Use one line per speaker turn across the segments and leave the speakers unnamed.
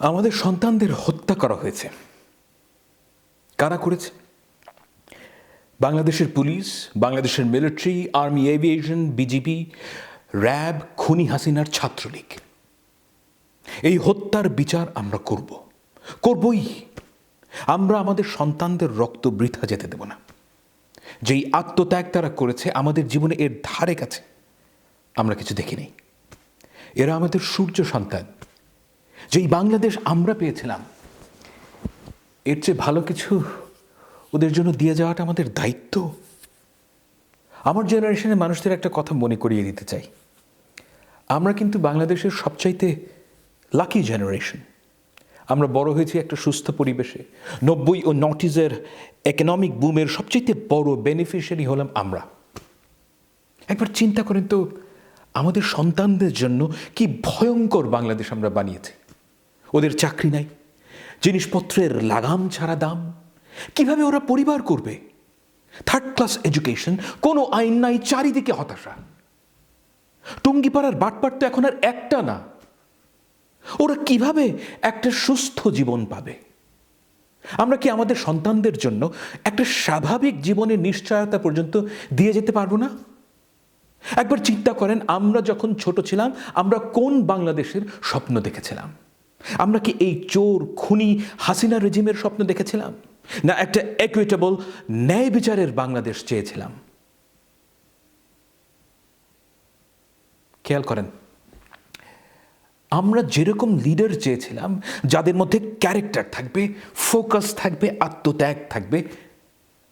আমাদের সন্তানদের হত্যা করা হয়েছে। কারা করেছে? বাংলাদেশের পুলিশ, বাংলাদেশের military, army, aviation, BGB, RAB, খুনি হাসিনার ছাত্রলীগ। এই হত্যার বিচার আমরা করবই। আমরা আমাদের সন্তানদের রক্ত বৃথা যেতে দেব না। যেই আত্মত্যাগ তারা করেছে, আমাদের জীবনে এর ধারে কাছে আমরা কিছু দেখিনি। এরা আমাদের সূর্য সন্তান। যেই বাংলাদেশ আমরা পেয়েছিলাম, এর চেয়ে ভালো কিছু ওদের জন্য দিয়ে যাওয়াটা আমাদের দায়িত্ব। আমার জেনারেশনের মানুষদের একটা কথা মনে করিয়ে দিতে চাই, আমরা কিন্তু বাংলাদেশের সবচাইতে লাকি জেনারেশন। আমরা বড় হয়েছি একটা সুস্থ পরিবেশে। 90 ও 90s ইকোনমিক বুমের সবচাইতে বড় বেনিফিশিয়ারি হলাম আমরা। একবার চিন্তা করেন তো, আমাদের সন্তানদের জন্য কি ভয়ঙ্কর বাংলাদেশ আমরা বানিয়েছি। ওদের চাকরি নাই, জিনিসপত্রের লাগাম ছাড়া দাম, কিভাবে ওরা পরিবার করবে? থার্ড ক্লাস এডুকেশন, কোনো আইন নাই, চারিদিকে হতাশা। টুঙ্গিপাড়ার বাটপাট তো এখন আর একটা না। ওরা কিভাবে একটা সুস্থ জীবন পাবে? আমরা কি আমাদের সন্তানদের জন্য একটা স্বাভাবিক জীবনের নিশ্চয়তা পর্যন্ত দিয়ে যেতে পারবো না? একবার চিন্তা করেন, আমরা যখন ছোট ছিলাম, আমরা কোন বাংলাদেশের স্বপ্ন দেখেছিলাম? আমরা কি এই চোর খুনি হাসিনা রেজিমের স্বপ্ন দেখেছিলাম, না একটা ইকুইটেবল ন্যায় বিচারের বাংলাদেশ চেয়েছিলাম? খেয়াল করেন, আমরা যেরকম লিডার চেয়েছিলাম, যাদের মধ্যে ক্যারেক্টার থাকবে, ফোকাস থাকবে, আত্মত্যাগ থাকবে,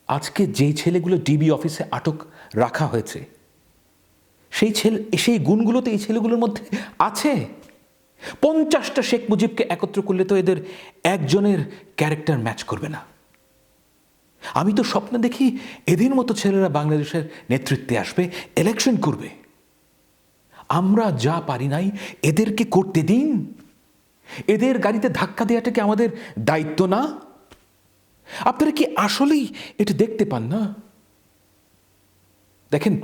আজকে যেই ছেলেগুলো ডিবি অফিসে আটক রাখা হয়েছে, সেই গুণগুলো তো এই ছেলেগুলোর মধ্যে আছে। 50টা শেখ মুজিবকে একত্র করলে তো এদের একজনের ক্যারেক্টার ম্যাচ করবে না। আমি তো স্বপ্ন দেখি এদের মতো ছেলেরা বাংলাদেশের নেতৃত্বে আসবে, ইলেকশন করবে। আমরা যা পারি নাই, এদেরকে করতে দিন। এদের গাড়িতে ধাক্কা দেওয়াটা কি আমাদের দায়িত্ব না? আপনারা কি আসলেই এটা দেখতে পান না? দেখেন,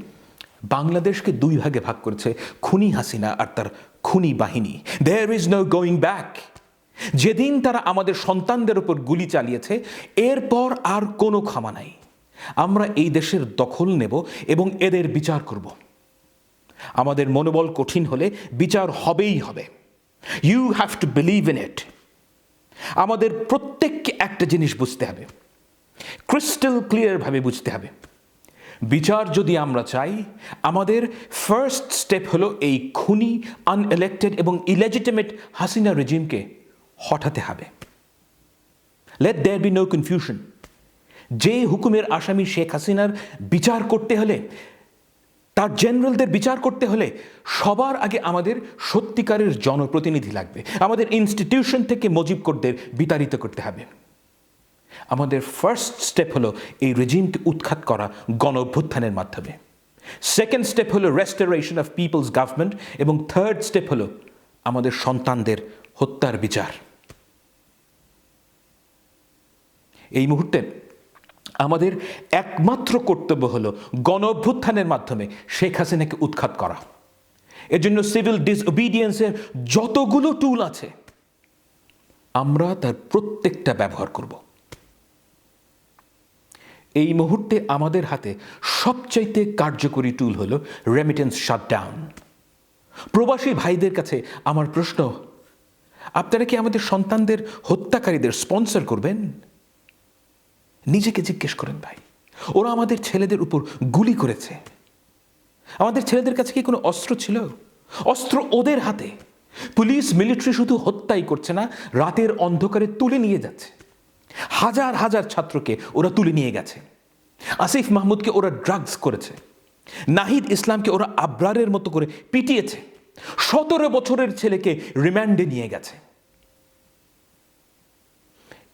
বাংলাদেশকে দুই ভাগে ভাগ করেছে খুনি হাসিনা আর তার খুনি বাহিনী। There is no going back. যেদিন তারা আমাদের সন্তানদের উপর গুলি চালিয়েছে, এরপর আর কোনো ক্ষমা নাই। আমরা এই দেশের দখল নেব এবং এদের বিচার করব। আমাদের মনোবল কঠিন হলে বিচার হবেই হবে। You have to believe in it. আমাদের প্রত্যেককে একটা জিনিস বুঝতে হবে, ক্রিস্টাল ক্লিয়ারভাবে বুঝতে হবে, বিচার যদি আমরা চাই, আমাদের ফার্স্ট স্টেপ হলো এই খুনি, আনএলেক্টেড এবং ইলেজিটিমেট হাসিনা রেজিমকে হটাতে হবে। Let there be no confusion. যে হুকুমের আসামি শেখ হাসিনার বিচার করতে হলে, তার জেনারেলদের বিচার করতে হলে, সবার আগে আমাদের সত্যিকারের জনপ্রতিনিধি লাগবে। আমাদের ইনস্টিটিউশন থেকে মুজিবকোরদের বিতাড়িত করতে হবে। আমাদের ফার্স্ট স্টেপ হলো এই রেজিমকে উৎখাত করা গণ অভ্যুত্থানের মাধ্যমে। সেকেন্ড স্টেপ হলো রেস্টোরেশন অফ পিপলস গভর্নমেন্ট, এবং থার্ড স্টেপ হলো আমাদের সন্তানদের হত্যার বিচার। এই মুহূর্তে আমাদের একমাত্র কর্তব্য হলো গণ অভ্যুত্থানের মাধ্যমে শেখ হাসিনাকে উৎখাত করা। এর জন্য সিভিল ডিসওবিডিয়েন্সের যতগুলো টুল আছে, আমরা তার প্রত্যেকটা ব্যবহার করব। এই মুহূর্তে আমাদের হাতে সবচাইতে কার্যকরী টুল হলো রেমিটেন্স শাটডাউন। প্রবাসী ভাইদের কাছে আমার প্রশ্ন, আপনারা কি আমাদের সন্তানদের হত্যাকারীদের স্পন্সর করবেন? নিজেকে জিজ্ঞেস করেন ভাই, ওরা আমাদের ছেলেদের উপর গুলি করেছে। আমাদের ছেলেদের কাছে কি কোনো অস্ত্র ছিল? অস্ত্র ওদের হাতে। পুলিশ মিলিটারি শুধু হত্যাই করছে না, রাতের অন্ধকারে তুলে নিয়ে যাচ্ছে। হাজার হাজার ছাত্রকে ওরা তুলে নিয়ে গেছে। আসিফ মাহমুদকে ওরা ড্রাগস করেছে। নাহিদ ইসলামকে ওরা আবরারের মতো করে পিটিয়েছে। 17 বছরের ছেলেকে রিমান্ডে নিয়ে গেছে।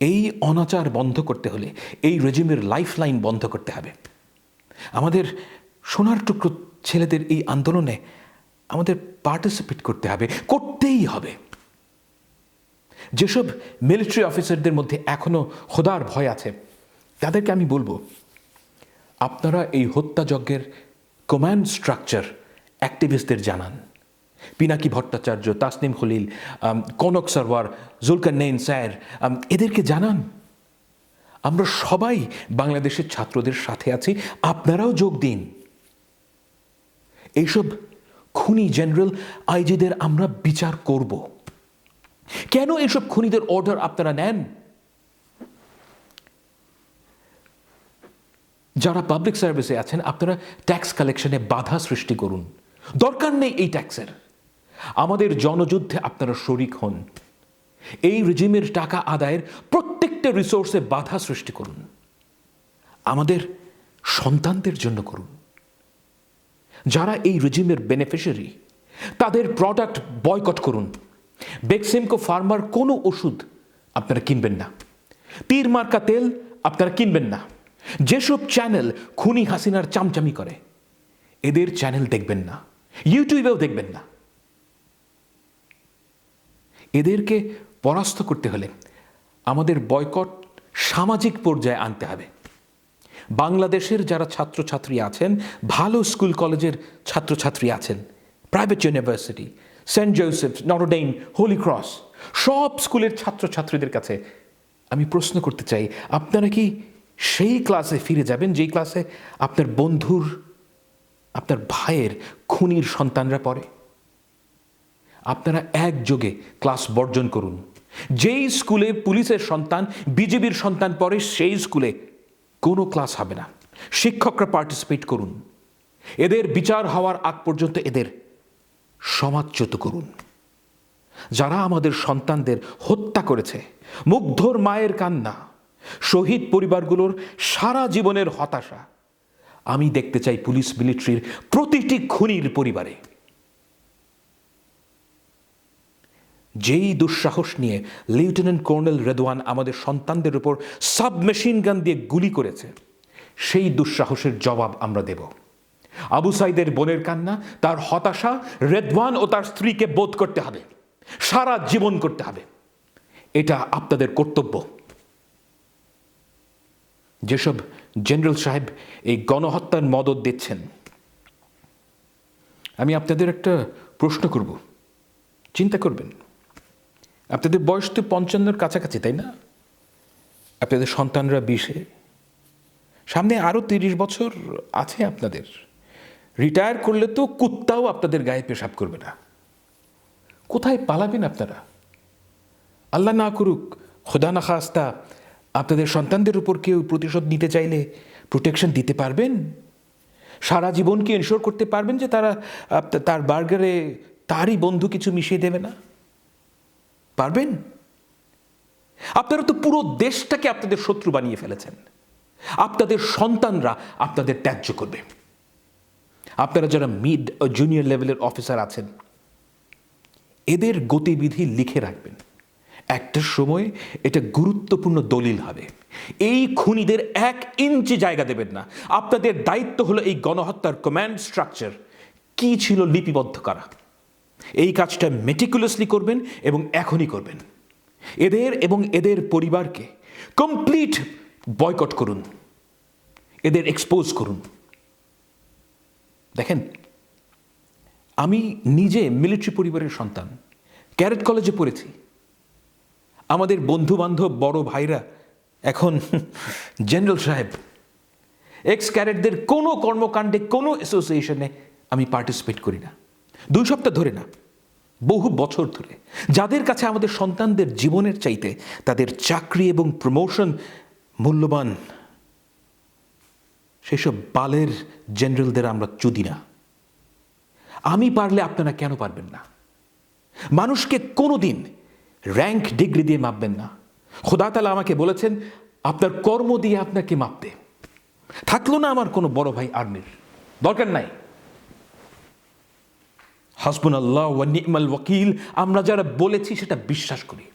এই অনাচার বন্ধ করতে হলে এই রেজিমের লাইফ লাইন বন্ধ করতে হবে। আমাদের সোনার টুকরো ছেলেদের এই আন্দোলনে আমাদের পার্টিসিপেট করতে হবে, করতেই হবে। যেসব মিলিটারি অফিসারদের মধ্যে এখনো খোদার ভয় আছে, তাদেরকে আমি বলবো, আপনারা এই হত্যাযজ্ঞের কমান্ড স্ট্রাকচার অ্যাক্টিভিস্টদের জানান। পিনাকি ভট্টাচার্য, তাসনিম খলিল, কনক সরওয়ার, জুলকারনাইন স্যার, এদেরকে জানান আমরা সবাই বাংলাদেশের ছাত্রদের সাথে আছি, আপনারাও যোগ দিন। এইসব খুনি জেনারেল আইজিদের আমরা বিচার করব। কেন এইসব খুনিদের অর্ডার আপনারা নেন? যারা পাবলিক সার্ভিসে আছেন আপনারা ট্যাক্স কালেকশনে বাধা সৃষ্টি করুন, দরকার নেই এই ট্যাক্সের। আমাদের জনযুদ্ধে আপনারা শরিক হন। এই রেজিমের টাকা আদায়ের প্রত্যেকটা রিসোর্সে বাধা সৃষ্টি করুন, আমাদের সন্তানদের জন্য করুন। যারা এই রেজিমের বেনিফিশিয়ারি তাদের প্রোডাক্ট বয়কট করুন। বেক্সিমকো ফার্মার কোনো ওষুধ আপনারা কিনবেন না, তীর মার্কা তেল আপনারা কিনবেন না। যেসব চ্যানেল খুনি হাসিনার চামচামি করে এদের চ্যানেল দেখবেন না, ইউটিউবেও দেখবেন না। এদেরকে পরাস্ত করতে হলে আমাদের বয়কট সামাজিক পর্যায়ে আনতে হবে। বাংলাদেশের যারা ছাত্রছাত্রী আছেন, ভালো স্কুল কলেজের ছাত্রছাত্রী আছেন, private university, Saint Joseph, Notre Dame, Holy Cross, সব স্কুলের ছাত্রছাত্রীদের কাছে আমি প্রশ্ন করতে চাই, আপনারা কি সেই ক্লাসে ফিরে যাবেন যেই ক্লাসে আপনার বন্ধুর, আপনার ভাইয়ের খুনির সন্তানরা পড়ে? আপনারা একযোগে ক্লাস বর্জন করুন। যেই স্কুলে পুলিশের সন্তান, বিজিবির সন্তান পড়ে সেই স্কুলে কোনো ক্লাস হবে না। শিক্ষকরা পার্টিসিপেট করুন। এদের বিচার হওয়ার আগ পর্যন্ত এদের সমাজচ্যুত করুন। যারা আমাদের সন্তানদের হত্যা করেছে, মুগ্ধর মায়ের কান্না, শহীদ পরিবারগুলোর সারা জীবনের হতাশা আমি দেখতে চাই পুলিশ মিলিটারির প্রতিটি খুনির পরিবারে। যেই দুঃসাহস নিয়ে লেফটেন্যান্ট কর্নেল রেদওয়ান আমাদের সন্তানদের উপর সাবমেশিন গান দিয়ে গুলি করেছে, সেই দুঃসাহসের জবাব আমরা দেব। আবু সাইদের বোনের কান্না, তার হতাশা রেদওয়ান ও তার স্ত্রীকে বোধ করতে হবে, সারা জীবন করতে হবে। এটা আপনাদের কর্তব্য। যেসব জেনারেল সাহেব এই গণহত্যার মদদ দিচ্ছেন, আমি আপনাদের একটা প্রশ্ন করব, চিন্তা করবেন। আপনাদের বয়স তো 55-র কাছাকাছি, তাই না? আপনাদের সন্তানরা 20-এ, সামনে আরও 30 বছর আছে আপনাদের। রিটায়ার করলে তো কুত্তাও আপনাদের গায়ে পেশাব করবে না। কোথায় পালাবেন আপনারা? আল্লাহ না করুক, খোদা না খাস্তা, আপনাদের সন্তানদের উপর কেউ প্রতিশোধ নিতে চাইলে প্রোটেকশন দিতে পারবেন? সারা জীবন কি এনশোর করতে পারবেন যে তার বার্গারে তারই বন্ধু কিছু মিশিয়ে দেবে না? পারবেন? আপনারা তো পুরো দেশটাকে আপনাদের শত্রু বানিয়ে ফেলেছেন। আপনাদের সন্তানরা আপনাদের ত্যায্য করবে। আপনারা যারা মিড ও জুনিয়র লেভেলের অফিসার আছেন, এদের গতিবিধি লিখে রাখবেন। একটা সময় এটা গুরুত্বপূর্ণ দলিল হবে। এই খুনিদের 1 ইঞ্চি জায়গা দেবেন না। আপনাদের দায়িত্ব হলো এই গণহত্যার কমান্ড স্ট্রাকচার কি ছিল লিপিবদ্ধ করা। এই কাজটা মেটিকুলাসলি করবেন এবং এখনই করবেন। এদের এবং এদের পরিবারকে কমপ্লিট বয়কট করুন, এদের এক্সপোজ করুন। দেখেন, আমি নিজে মিলিটারি পরিবারের সন্তান, ক্যাডেট কলেজে পড়েছি। আমাদের বন্ধু বান্ধব বড় ভাইরা এখন জেনারেল সাহেব। এক্স ক্যাডেটদের কোনো কর্মকাণ্ডে, কোনো অ্যাসোসিয়েশনে আমি পার্টিসিপেট করি না, 2 সপ্তাহ ধরে না, বহু বছর ধরে। যাদের কাছে আমাদের সন্তানদের জীবনের চাইতে তাদের চাকরি এবং প্রমোশন মূল্যবান, সেসব বালের জেনারেলদের আমরা চুদি না। আমি পারলে আপনারা কেন পারবেন না? মানুষকে কোনোদিন র্যাঙ্ক ডিগ্রি দিয়ে মাপবেন না। খোদা তাআলা আমাকে বলেছেন আপনার কর্ম দিয়ে আপনাকে মাপতে। থাকলো না আমার কোনো বড় ভাই আর্মির, দরকার নাই। হাসবুনাল্লাহ ওয়া নি'মাল ওয়াকিল আমরা যারা বলেছি সেটা বিশ্বাস করি।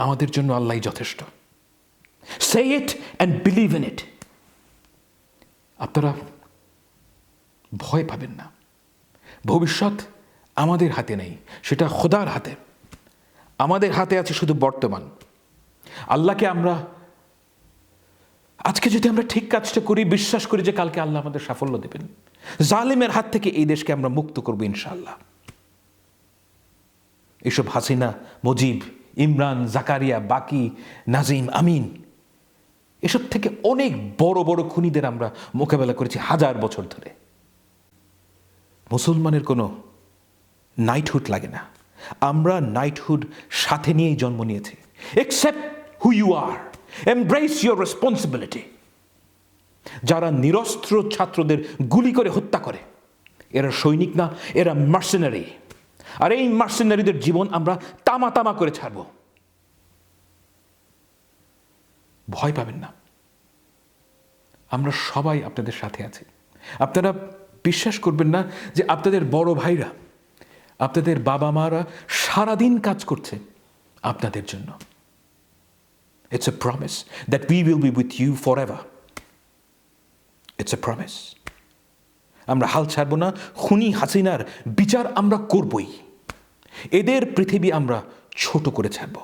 আমাদের জন্য আল্লাহই যথেষ্ট। Say it and believe in it. আপনারা ভয় পাবেন না। ভবিষ্যৎ আমাদের হাতে নেই, সেটা খোদার হাতে। আমাদের হাতে আছে শুধু বর্তমান। আল্লাহকে আমরা আজকে যদি আমরা ঠিক কাজটা করি, বিশ্বাস করি যে কালকে আল্লাহ আমাদের সাফল্য দেবেন। জালেমের হাত থেকে এই দেশকে আমরা মুক্ত করব ইনশাআল্লাহ। এসব হাসিনা, মুজিব, ইমরান, জাকারিয়া, বাকি, নাজিম, আমিন, এসব থেকে অনেক বড় বড় খুনিদের আমরা মোকাবেলা করেছি 1000 বছর ধরে। মুসলমানের কোনো নাইটহুড লাগে না, আমরা নাইটহুড সাথে নিয়েই জন্ম নিয়েছি। Accept who you are, embrace your responsibility। যারা নিরস্ত্র ছাত্রদের গুলি করে হত্যা করে, এরা সৈনিক না, এরা মার্সেনারি। আর এই মার্সেনারিদের জীবন আমরা তামা তামা করে ছাড়ব। ভয় পাবেন না, আমরা সবাই আপনাদের সাথে আছি। আপনারা বিশ্বাস করবেন না যে আপনাদের বড় ভাইরা, আপনাদের বাবা মারা সারাদিন কাজ করছে আপনাদের জন্য। It's a promise that we will be with you forever. It's a promise. আমরা হাল ছাড়ব না, খুনি হাসিনার বিচার আমরা করবই। এদের পৃথিবী আমরা ছোট করে ছাড়ব।